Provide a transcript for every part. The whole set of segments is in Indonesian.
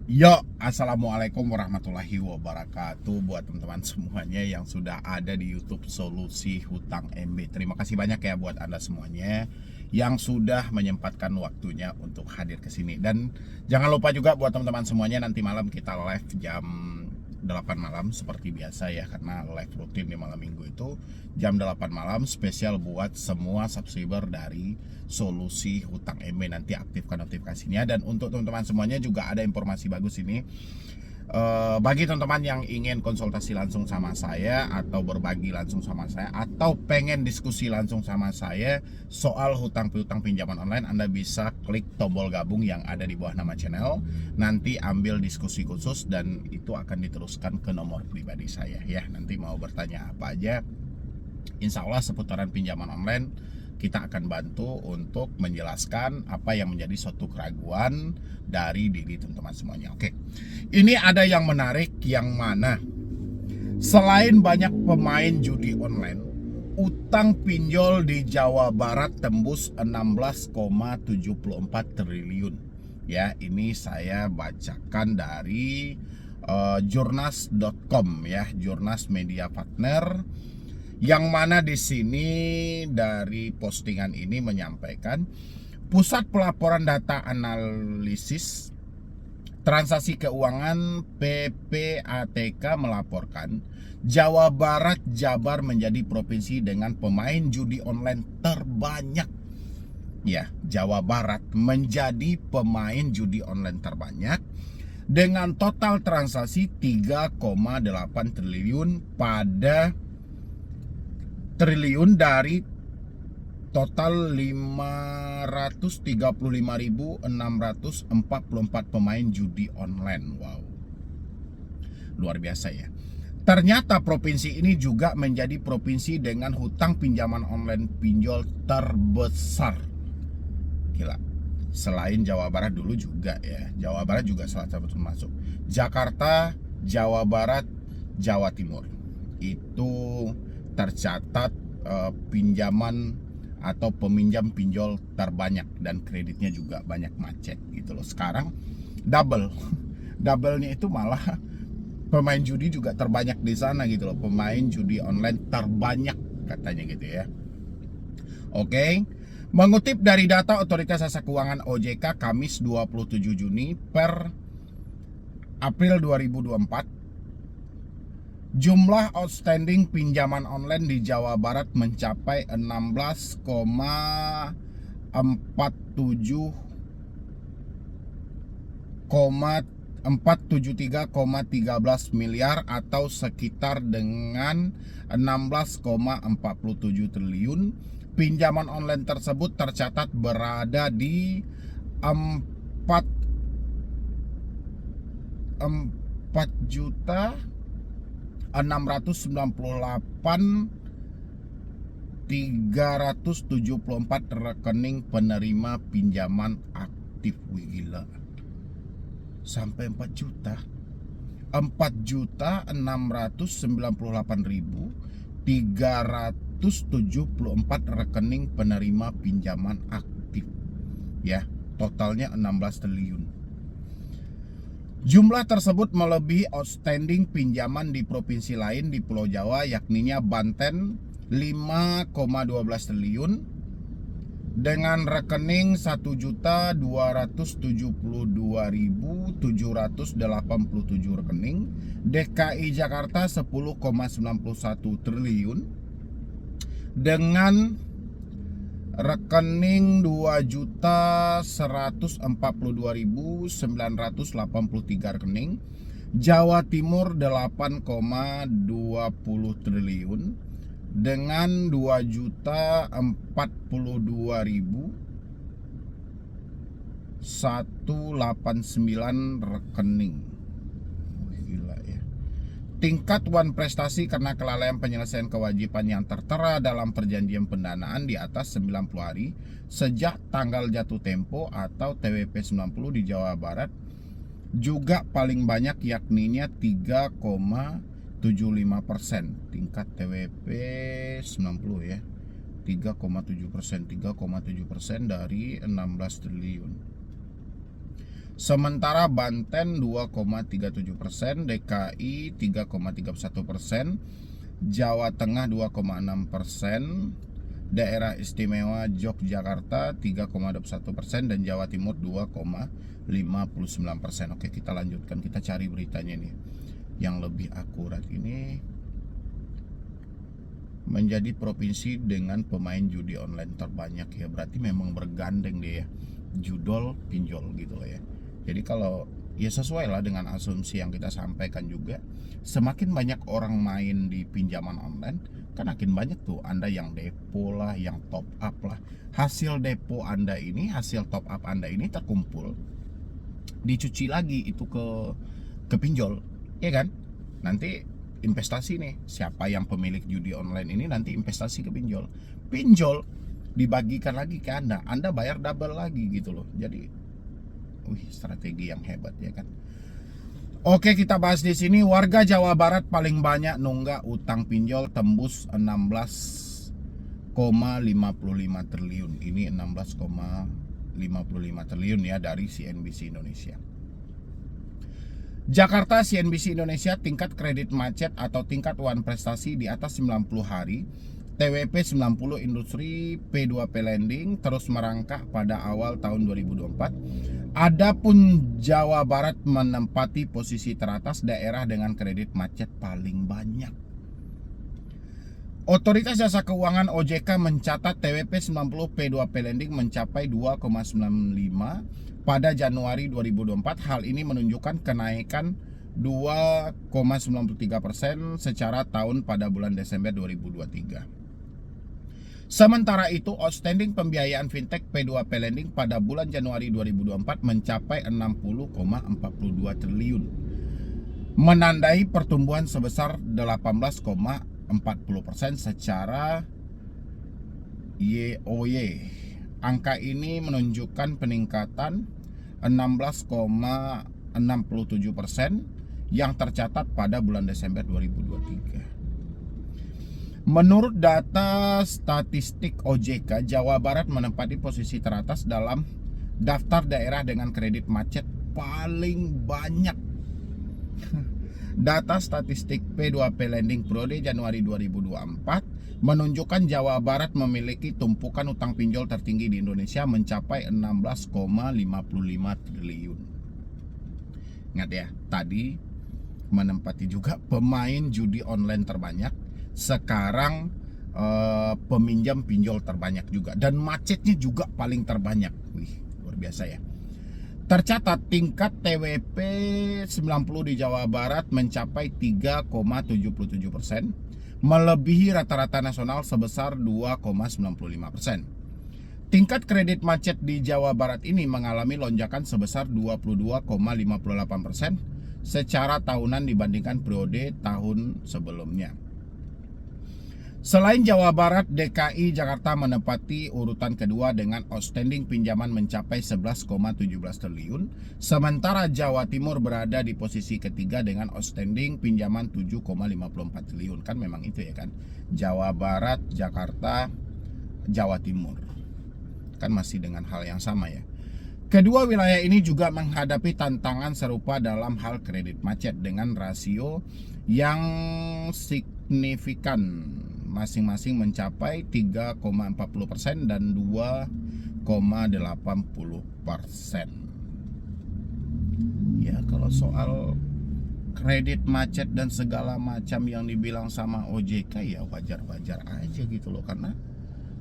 Yo, assalamualaikum warahmatullahi wabarakatuh buat teman-teman semuanya yang sudah ada di YouTube Solusi Hutang MB. Terima kasih banyak ya buat Anda semuanya yang sudah menyempatkan waktunya untuk hadir ke sini. Dan jangan lupa juga buat teman-teman semuanya, nanti malam kita live jam 8 malam seperti biasa ya, karena live rutin di malam minggu itu jam 8 malam spesial buat semua subscriber dari Solusi Hutang MB. Nanti aktifkan notifikasinya. Dan untuk teman-teman semuanya juga ada informasi bagus ini. Bagi teman-teman yang ingin konsultasi langsung sama saya atau berbagi langsung sama saya atau pengen diskusi langsung sama saya soal hutang piutang pinjaman online, Anda bisa klik tombol gabung yang ada di bawah nama channel. Nanti ambil diskusi khusus dan itu akan diteruskan ke nomor pribadi saya ya. Nanti mau bertanya apa aja, insya Allah seputaran pinjaman online kita akan bantu untuk menjelaskan apa yang menjadi suatu keraguan dari diri teman-teman semuanya. Oke, ini ada yang menarik, yang mana selain banyak pemain judi online, utang pinjol di Jawa Barat tembus 16,74 triliun. Ya, ini saya bacakan dari jurnas.com ya, Jurnas Media Partner, yang mana di sini dari postingan ini menyampaikan Pusat Pelaporan Data Analisis Transaksi Keuangan PPATK melaporkan Jawa Barat Jabar menjadi provinsi dengan pemain judi online terbanyak. Ya, Jawa Barat menjadi pemain judi online terbanyak dengan total transaksi 3,8 triliun dari total 535.644 pemain judi online. Wow, luar biasa ya. Ternyata provinsi ini juga menjadi provinsi dengan hutang pinjaman online pinjol terbesar. Gila. Selain Jawa Barat dulu juga ya, Jawa Barat juga salah satu termasuk. Jakarta, Jawa Barat, Jawa Timur itu tercatat pinjaman atau peminjam pinjol terbanyak dan kreditnya juga banyak macet gitu loh. Sekarang doublenya itu malah pemain judi juga terbanyak di sana gitu loh. Pemain judi online terbanyak katanya gitu ya. Oke. Mengutip dari data Otoritas Jasa Keuangan OJK Kamis 27 Juni per April 2024, jumlah outstanding pinjaman online di Jawa Barat mencapai 473,13 miliar atau sekitar dengan 16,47 triliun. Pinjaman online tersebut tercatat berada di 4 juta 698.374 rekening penerima pinjaman aktif. Wih, gila. Sampai 4 juta. 4.698.374 rekening penerima pinjaman aktif. Ya, totalnya 16 triliun. Jumlah tersebut melebihi outstanding pinjaman di provinsi lain di Pulau Jawa, yakninya Banten 5,12 triliun dengan rekening 1.272.787 rekening. DKI Jakarta 10,91 triliun dengan rekening 2.142.983 rekening. Jawa Timur 8,20 triliun dengan 2.042.189 rekening. Gila ya. Tingkat wan prestasi karena kelalaian penyelesaian kewajiban yang tertera dalam perjanjian pendanaan di atas 90 hari sejak tanggal jatuh tempo atau TWP 90 di Jawa Barat juga paling banyak, yakninya 3,75%. Tingkat TWP 90 ya, 3,7% dari 16 triliun. Sementara Banten 2,37%, DKI 3,31%, Jawa Tengah 2,6%, Daerah Istimewa Yogyakarta 3,21%, dan Jawa Timur 2,59%. Oke, kita lanjutkan, kita cari beritanya nih yang lebih akurat. Ini menjadi provinsi dengan pemain judi online terbanyak ya, berarti memang bergandeng dia ya, judol pinjol gitu loh ya. Jadi kalau ya sesuai lah dengan asumsi yang kita sampaikan juga, semakin banyak orang main di pinjaman online, kan makin banyak tuh Anda yang depo lah, yang top up lah. Hasil depo Anda ini, hasil top up Anda ini terkumpul, dicuci lagi itu ke pinjol, ya kan? Nanti investasi nih, siapa yang pemilik judi online ini nanti investasi ke pinjol dibagikan lagi ke Anda bayar double lagi gitu loh. Jadi strategi yang hebat ya kan. Oke, kita bahas di sini. Warga Jawa Barat paling banyak nunggak utang pinjol tembus 16,55 triliun. Ini 16,55 triliun ya dari CNBC Indonesia. Jakarta, CNBC Indonesia, tingkat kredit macet atau tingkat wan prestasi di atas 90 hari. TWP 90 industri P2P lending terus merangkak pada awal tahun 2024. Adapun Jawa Barat menempati posisi teratas daerah dengan kredit macet paling banyak. Otoritas Jasa Keuangan OJK mencatat TWP 90 P2P lending mencapai 2,95 pada Januari 2024. Hal ini menunjukkan kenaikan 2,93% secara tahun pada bulan Desember 2023. Sementara itu, outstanding pembiayaan fintech P2P lending pada bulan Januari 2024 mencapai 60,42 triliun, menandai pertumbuhan sebesar 18,40% secara YoY. Angka ini menunjukkan peningkatan 16,67% yang tercatat pada bulan Desember 2023. Menurut data statistik OJK, Jawa Barat menempati posisi teratas dalam daftar daerah dengan kredit macet paling banyak. Data statistik P2P Lending Periode Januari 2024 menunjukkan Jawa Barat memiliki tumpukan utang pinjol tertinggi di Indonesia mencapai 16,55 triliun. Ingat ya, tadi menempati juga pemain judi online terbanyak. Sekarang peminjam pinjol terbanyak juga, dan macetnya juga paling terbanyak. Wih, luar biasa ya. Tercatat tingkat TWP 90 di Jawa Barat mencapai 3,77%, melebihi rata-rata nasional sebesar 2,95%. Tingkat kredit macet di Jawa Barat ini mengalami lonjakan sebesar 22,58% secara tahunan dibandingkan periode tahun sebelumnya. Selain Jawa Barat, DKI Jakarta menempati urutan kedua dengan outstanding pinjaman mencapai 11,17 triliun, sementara Jawa Timur berada di posisi ketiga dengan outstanding pinjaman 7,54 triliun. Kan memang itu ya kan, Jawa Barat, Jakarta, Jawa Timur, kan masih dengan hal yang sama ya. Kedua wilayah ini juga menghadapi tantangan serupa dalam hal kredit macet dengan rasio yang signifikan, masing-masing mencapai 3,40% dan 2,80%. Ya, kalau soal kredit macet dan segala macam yang dibilang sama OJK ya wajar-wajar aja gitu loh, karena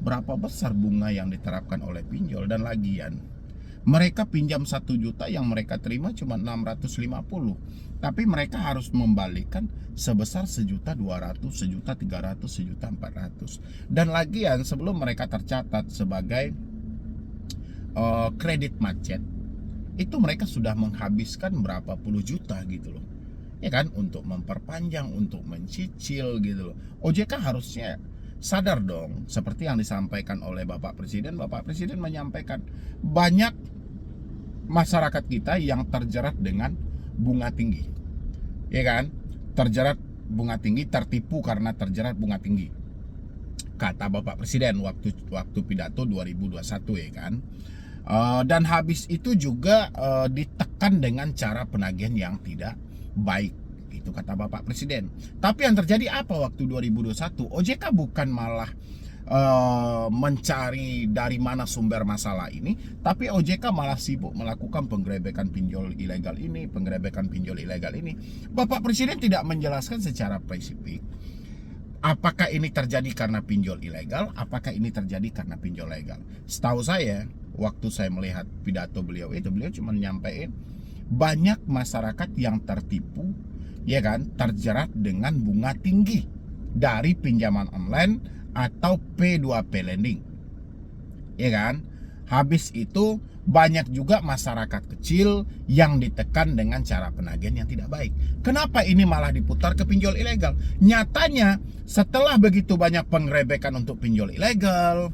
berapa besar bunga yang diterapkan oleh pinjol, dan lagian mereka pinjam 1 juta, yang mereka terima cuma 650, tapi mereka harus membalikan sebesar 1.200.000, 1.300.000, 1.400.000. Dan lagian sebelum mereka tercatat sebagai kredit macet, itu mereka sudah menghabiskan berapa puluh juta gitu loh, ya kan, untuk memperpanjang, untuk mencicil gitu loh. OJK harusnya sadar dong, seperti yang disampaikan oleh Bapak Presiden. Bapak Presiden menyampaikan banyak masyarakat kita yang terjerat dengan bunga tinggi, ya kan, terjerat bunga tinggi, tertipu karena terjerat bunga tinggi, kata Bapak Presiden waktu pidato 2021 ya kan. Dan habis itu juga ditekan dengan cara penagihan yang tidak baik. Itu kata Bapak Presiden. Tapi yang terjadi apa waktu 2021? OJK bukan malah mencari dari mana sumber masalah ini, tapi OJK malah sibuk melakukan penggerebekan pinjol ilegal ini, penggerebekan pinjol ilegal ini. Bapak Presiden tidak menjelaskan secara spesifik apakah ini terjadi karena pinjol ilegal, apakah ini terjadi karena pinjol legal. Setahu saya, waktu saya melihat pidato beliau itu, beliau cuma nyampein banyak masyarakat yang tertipu, ya kan, terjerat dengan bunga tinggi dari pinjaman online atau P2P lending, ya kan. Habis itu banyak juga masyarakat kecil yang ditekan dengan cara penagihan yang tidak baik. Kenapa ini malah diputar ke pinjol ilegal? Nyatanya setelah begitu banyak penggerebekan untuk pinjol ilegal,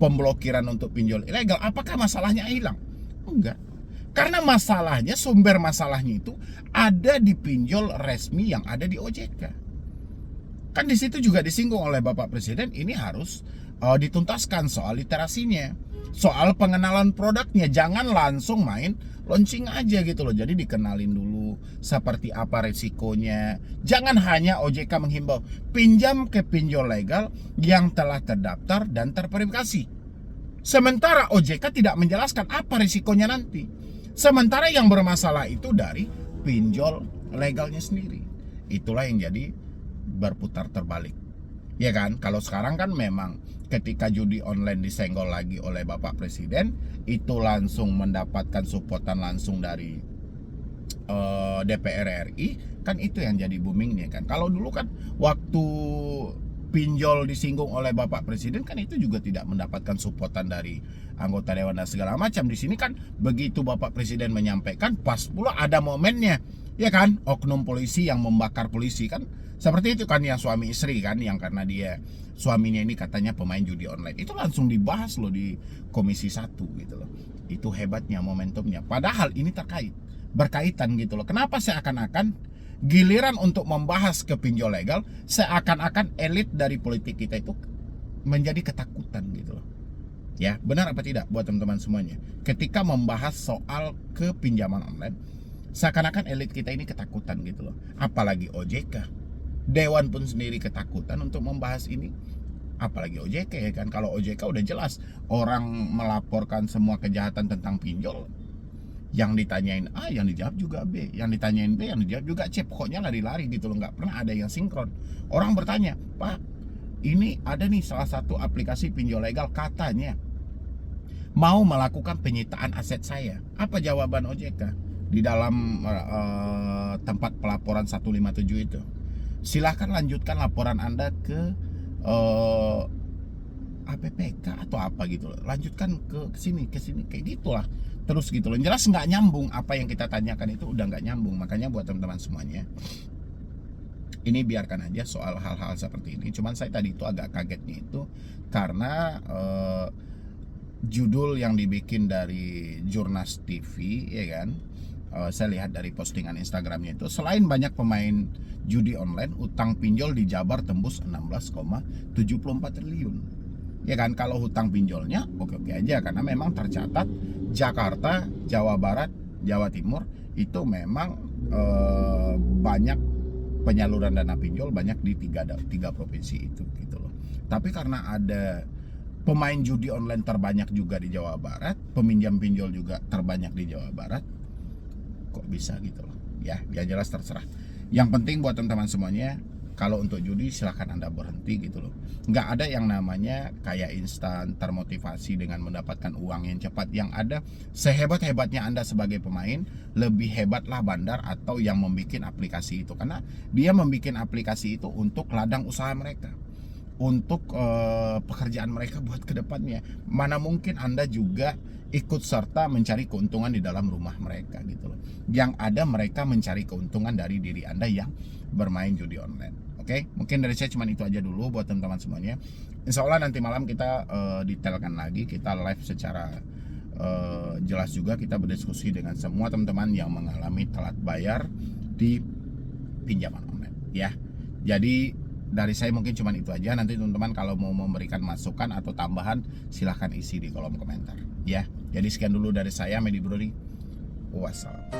pemblokiran untuk pinjol ilegal, apakah masalahnya hilang? Enggak. Karena masalahnya, sumber masalahnya itu ada di pinjol resmi yang ada di OJK. Kan di situ juga disinggung oleh Bapak Presiden, ini harus dituntaskan soal literasinya, soal pengenalan produknya. Jangan langsung main launching aja gitu loh. Jadi dikenalin dulu seperti apa resikonya. Jangan hanya OJK menghimbau pinjam ke pinjol legal yang telah terdaftar dan terverifikasi, sementara OJK tidak menjelaskan apa risikonya nanti. Sementara yang bermasalah itu dari pinjol legalnya sendiri. Itulah yang jadi berputar terbalik, ya kan. Kalau sekarang kan memang ketika judi online disenggol lagi oleh Bapak Presiden, itu langsung mendapatkan supportan langsung dari DPR RI, kan itu yang jadi boomingnya kan. Kalau dulu kan waktu pinjol disinggung oleh Bapak Presiden, kan itu juga tidak mendapatkan supportan dari anggota dewan dan segala macam. Di sini kan begitu Bapak Presiden menyampaikan, pas pula ada momennya, ya kan, oknum polisi yang membakar polisi kan. Seperti itu kan, yang suami istri kan, yang karena dia suaminya ini katanya pemain judi online. Itu langsung dibahas loh di Komisi 1 gitu loh. Itu hebatnya momentumnya. Padahal ini berkaitan gitu loh. Kenapa seakan-akan giliran untuk membahas ke pinjol legal, seakan-akan elit dari politik kita itu menjadi ketakutan gitu loh. Ya, benar apa tidak buat teman-teman semuanya? Ketika membahas soal kepinjaman online, seakan-akan elit kita ini ketakutan gitu loh. Apalagi OJK. Dewan pun sendiri ketakutan untuk membahas ini, apalagi OJK, ya kan. Kalau OJK udah jelas orang melaporkan semua kejahatan tentang pinjol, yang ditanyain A, yang dijawab juga B, yang ditanyain B, yang dijawab juga C. Pokoknya lari-lari gitu loh, nggak pernah ada yang sinkron. Orang bertanya, Pak, ini ada nih salah satu aplikasi pinjol legal katanya mau melakukan penyitaan aset saya. Apa jawaban OJK di dalam tempat pelaporan 157 itu? Silahkan lanjutkan laporan Anda ke APPK atau apa gitu loh. Lanjutkan ke sini kayak gitulah. Terus gitu loh. Jelas nggak nyambung, apa yang kita tanyakan itu udah nggak nyambung. Makanya buat teman-teman semuanya, ini biarkan aja soal hal-hal seperti ini. Cuman saya tadi itu agak kagetnya itu karena judul yang dibikin dari Jurnas TV, ya kan. Saya lihat dari postingan Instagramnya itu, selain banyak pemain judi online, utang pinjol di Jabar tembus 16,74 triliun. Ya kan, kalau hutang pinjolnya oke-oke aja, karena memang tercatat Jakarta, Jawa Barat, Jawa Timur itu memang banyak penyaluran dana pinjol, banyak di tiga provinsi itu gitu loh. Tapi karena ada pemain judi online terbanyak juga di Jawa Barat, peminjam pinjol juga terbanyak di Jawa Barat, kok bisa gitu loh. Ya jelas terserah. Yang penting buat teman-teman semuanya, kalau untuk judi silahkan Anda berhenti gitu loh. Nggak ada yang namanya kayak instan termotivasi dengan mendapatkan uang yang cepat. Yang ada, sehebat-hebatnya Anda sebagai pemain, lebih hebatlah bandar atau yang membuat aplikasi itu. Karena dia membuat aplikasi itu untuk ladang usaha mereka, untuk pekerjaan mereka buat kedepannya. Mana mungkin Anda juga ikut serta mencari keuntungan di dalam rumah mereka gitu loh. Yang ada mereka mencari keuntungan dari diri Anda yang bermain judi online. Oke, mungkin dari saya cuma itu aja dulu buat teman-teman semuanya. Insya Allah nanti malam kita detailkan lagi, kita live secara jelas juga, kita berdiskusi dengan semua teman-teman yang mengalami telat bayar di pinjaman online ya. Jadi dari saya mungkin cuma itu aja. Nanti teman-teman kalau mau memberikan masukan atau tambahan silahkan isi di kolom komentar ya. Jadi sekian dulu dari saya, Medi Brody. Wassalam.